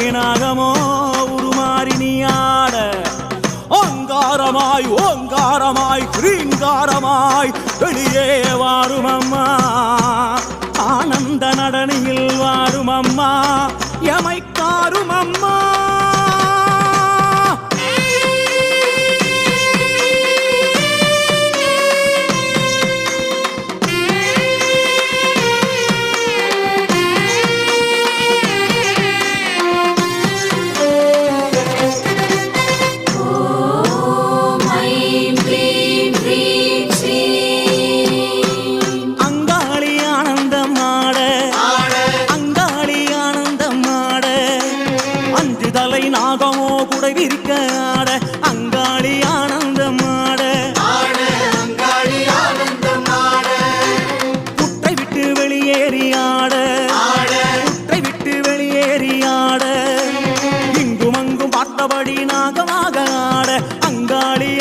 நாகமோ உருமாறி நீ ஆட ஓங்காரமாய் ஓங்காரமாய் கிரீங்காரமாய் வெளியே வாரும் அம்மா ஆனந்த நடனியில் வாரும் அம்மா எமைக்காரும் அம்மா